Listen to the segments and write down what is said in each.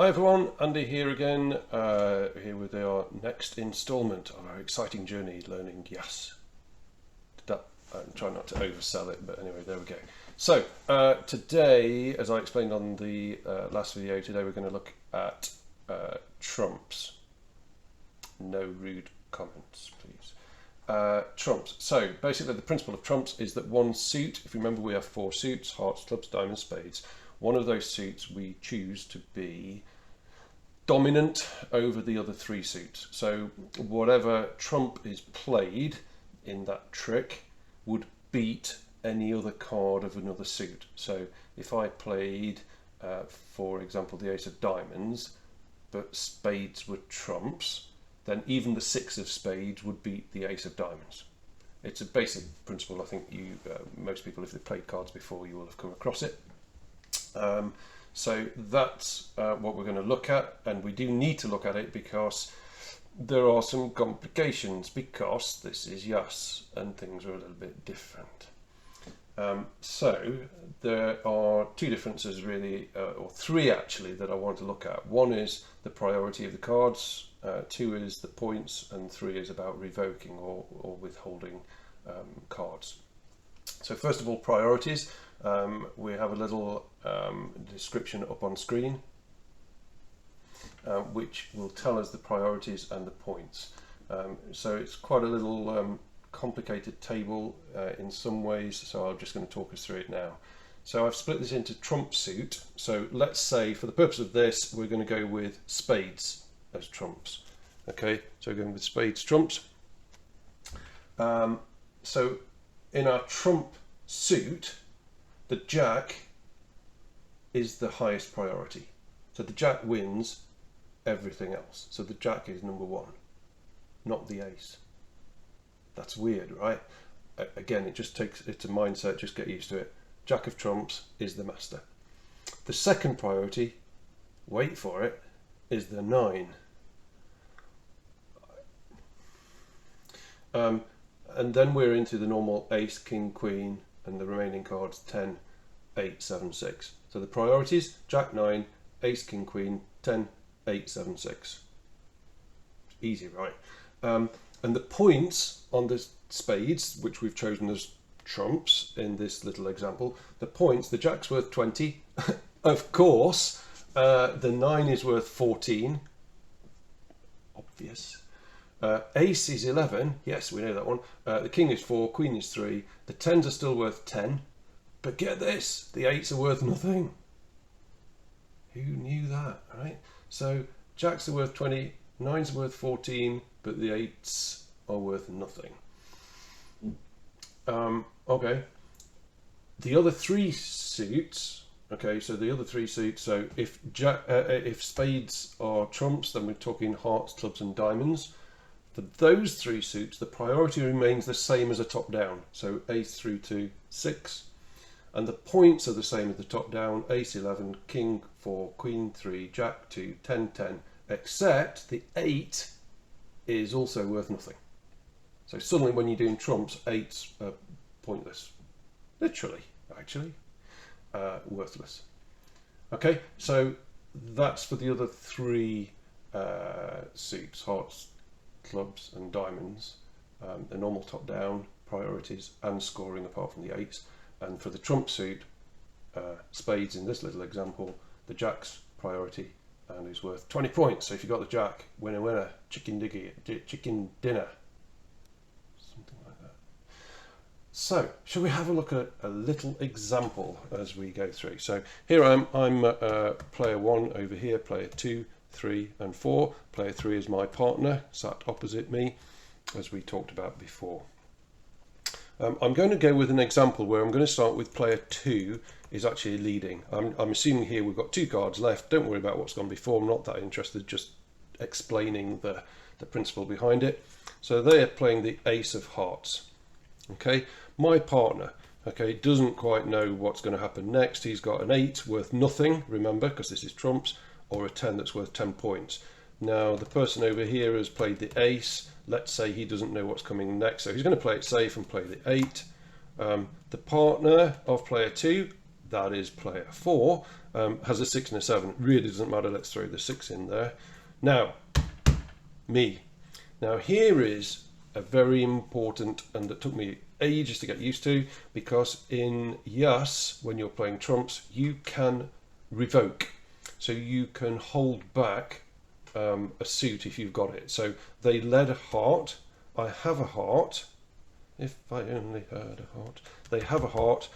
Hi everyone, Andy here again, here with our next instalment of our exciting journey learning Jass. I'm trying not to oversell it, but anyway, there we go. So today, as I explained on the last video, today we're going to look at trumps. No rude comments, please. Trumps. So basically the principle of trumps is that one suit, if you remember we have 4 suits, hearts, clubs, diamonds, spades. One of those suits we choose to be dominant over the other 3 suits. So whatever trump is played in that trick would beat any other card of another suit. So if I played, for example, the ace of diamonds, but spades were trumps, then even the 6 of spades would beat the ace of diamonds. It's a basic principle. I think most people, if they've played cards before, you will have come across it. So that's what we're going to look at, and we do need to look at it because there are some complications, because this is Jass and things are a little bit different. So there are 2 differences really, or 3 actually, that I want to look at. One is the priority of the cards, 2 is the points, and 3 is about revoking or withholding cards. So first of all, priorities. We have a little description up on screen which will tell us the priorities and the points. So it's quite a little complicated table in some ways, so I'm just going to talk us through it now. So I've split this into trump suit. So let's say for the purpose of this we're going to go with spades as trumps. Okay, so we're going with spades trumps. So in our trump suit, the jack is the highest priority. So the jack wins everything else. So the jack is number 1, not the ace. That's weird, right? Again, it's a mindset, just get used to it. Jack of trumps is the master. The second priority, wait for it, is the 9. And then we're into the normal ace, king, queen, and the remaining cards 10, 8, 7, 6. So the priorities, jack 9, ace, king, queen, 10, 8, 7, 6. Easy, right? And the points on the spades, which we've chosen as trumps in this little example, the points, the jack's worth 20. Of course, the 9 is worth 14. Obvious. Ace is 11, yes, we know that one. The king is 4, queen is 3. The 10s are still worth 10, but get this, the 8s are worth nothing. Who knew that, right? So jacks are worth 20, 9s are worth 14, but the 8s are worth nothing. Okay, the other 3 suits. Okay, so the other 3 suits. So if spades are trumps, then we're talking hearts, clubs, and diamonds. For those 3 suits, the priority remains the same as a top down. So ace through to 6. And the points are the same as the top down. Ace 11, king 4, queen 3, jack 2, 10, 10. Except the 8 is also worth nothing. So suddenly when you're doing trumps, 8s are pointless. Literally, actually. Worthless. Okay, so that's for the other 3 suits, hearts, clubs and diamonds, the normal top down, priorities and scoring apart from the 8s. And for the trump suit, spades in this little example, the jack's priority and is worth 20 points. So if you got the jack, winner winner, chicken dinner, something like that. So shall we have a look at a little example as we go through? So here I'm player 1 over here, player 2, 3 and 4. Player 3 is my partner, sat opposite me, as we talked about before. I'm going to go with an example where I'm going to start with player 2 is actually leading. I'm assuming here we've got 2 cards left. Don't worry about what's gone before. I'm not that interested, just explaining the principle behind it. So they are playing the ace of hearts. Okay, my partner, okay, doesn't quite know what's going to happen next. He's got an 8 worth nothing, remember, because this is trumps, or a 10 that's worth 10 points. Now the person over here has played the ace. Let's say he doesn't know what's coming next, so he's going to play it safe and play the 8. The partner of player 2 that is player 4, has a 6 and a 7. It really doesn't matter, let's throw the 6 in there. Now, me. Now here is a very important, and that took me ages to get used to, because in Jass, when you're playing trumps, you can revoke. So you can hold back a suit if you've got it. So they led a heart. I have a heart. If I only had a heart. They have a heart,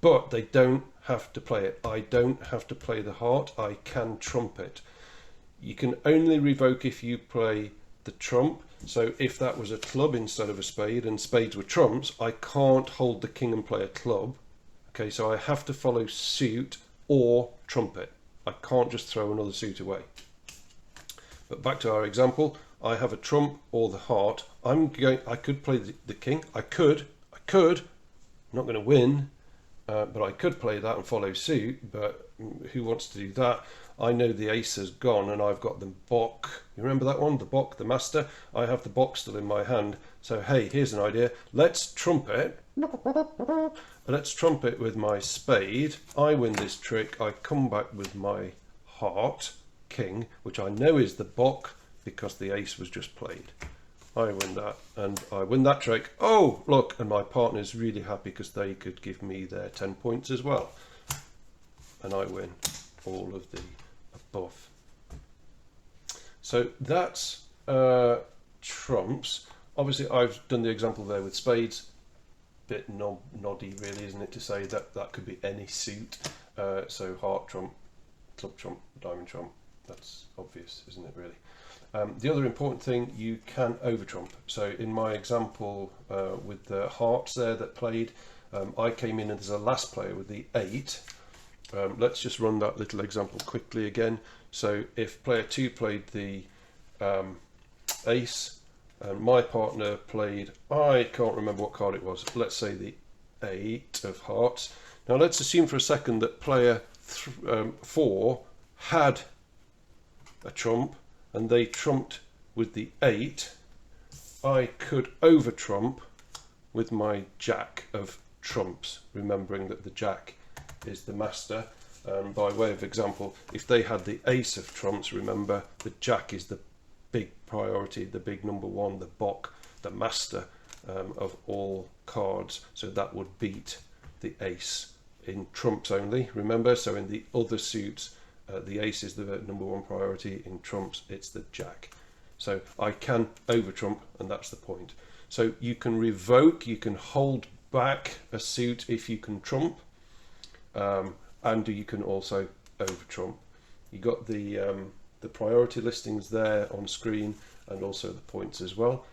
but they don't have to play it. I don't have to play the heart. I can trump it. You can only revoke if you play the trump. So if that was a club instead of a spade, and spades were trumps, I can't hold the king and play a club. Okay, so I have to follow suit or trumpet. I can't just throw another suit away. But back to our example, I have a trump or the heart. I could play the king. I could. I'm not going to win, but I could play that and follow suit. But who wants to do that? I know the ace has gone and I've got the bock. You remember that one? The bock, the master. I have the bock still in my hand. So hey, here's an idea. Let's trumpet. Let's trumpet with my spade. I win this trick. I come back with my heart, king, which I know is the bock because the ace was just played. I win that and I win that trick. Oh, look, and my partner's really happy because they could give me their 10 points as well. And I win all of the above. So that's trumps. Obviously I've done the example there with spades. Bit noddy really, isn't it, to say that that could be any suit. So heart trump, club trump, diamond trump. That's obvious, isn't it, really? The other important thing, you can over trump. So in my example with the hearts there that played, I came in as a last player with the 8. Let's just run that little example quickly again. So if player 2 played the ace, and my partner played, I can't remember what card it was, let's say the 8 of hearts. Now let's assume for a second that player 4 had a trump and they trumped with the 8. I could over trump with my jack of trumps, remembering that the jack is the master. By way of example, if they had the ace of trumps, remember the jack is the big priority, the big number 1, the bock, the master of all cards. So that would beat the ace in trumps only, remember. So in the other suits, the ace is the number 1 priority. In trumps, it's the jack. So I can over trump, and that's the point. So you can revoke, you can hold back a suit if you can trump, and you can also over trump. You got the priority listings there on screen, and also the points as well.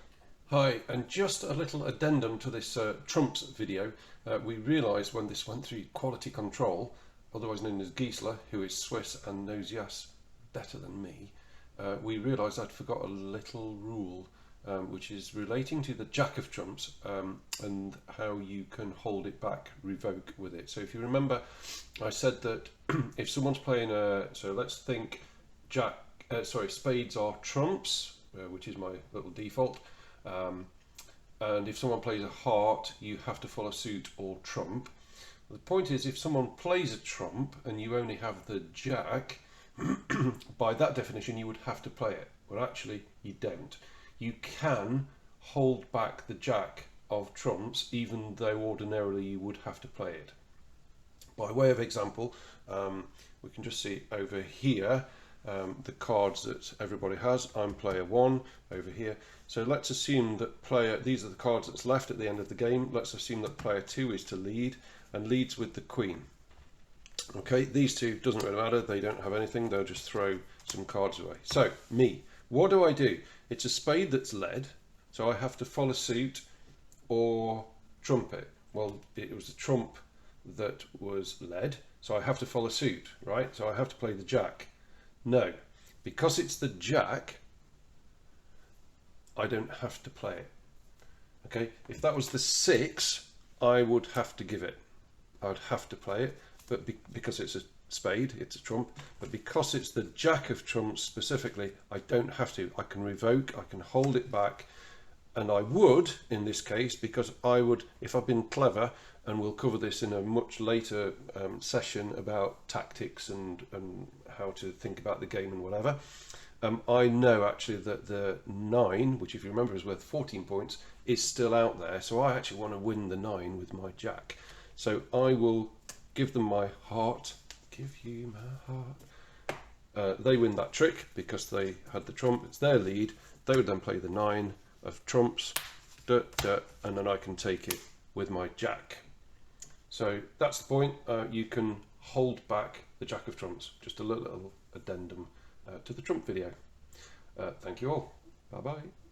Hi, and just a little addendum to this trumps video. We realised when this went through quality control, otherwise known as Giesler, who is Swiss and knows Jass better than me, we realised I'd forgot a little rule, which is relating to the jack of trumps and how you can hold it back, revoke with it. So if you remember, I said that if someone's playing so let's think spades are trumps, which is my little default, and if someone plays a heart, you have to follow suit or trump. The point is, if someone plays a trump and you only have the jack, by that definition you would have to play it. Well, actually you don't. You can hold back the jack of trumps even though ordinarily you would have to play it. By way of example, we can just see over here the cards that everybody has. I'm player 1 over here. So let's assume that these are the cards that's left at the end of the game. Let's assume that player 2 is to lead and leads with the queen. Okay, these two, doesn't really matter, they don't have anything, they'll just throw some cards away. So, me, what do? It's a spade that's led, so I have to follow suit or trumpet. Well, it was the trump that was led, so I have to follow suit, right? So I have to play the jack. No, because it's the jack, I don't have to play it. Okay, if that was the 6, I would have to give it. I'd have to play it, but because it's a spade, it's a trump, but because it's the jack of trumps specifically, I don't have to. I can revoke, I can hold it back, and I would in this case, because I would, if I've been clever, and we'll cover this in a much later session about tactics and how to think about the game and whatever. I know actually that the 9, which if you remember is worth 14 points, is still out there, so I actually want to win the 9 with my jack. So I will give them my heart. Give you my heart. They win that trick because they had the trump. It's their lead. They would then play the 9 of trumps, and then I can take it with my jack. So that's the point. You can hold back the jack of trumps. Just a little addendum to the trump video. Thank you all. Bye bye.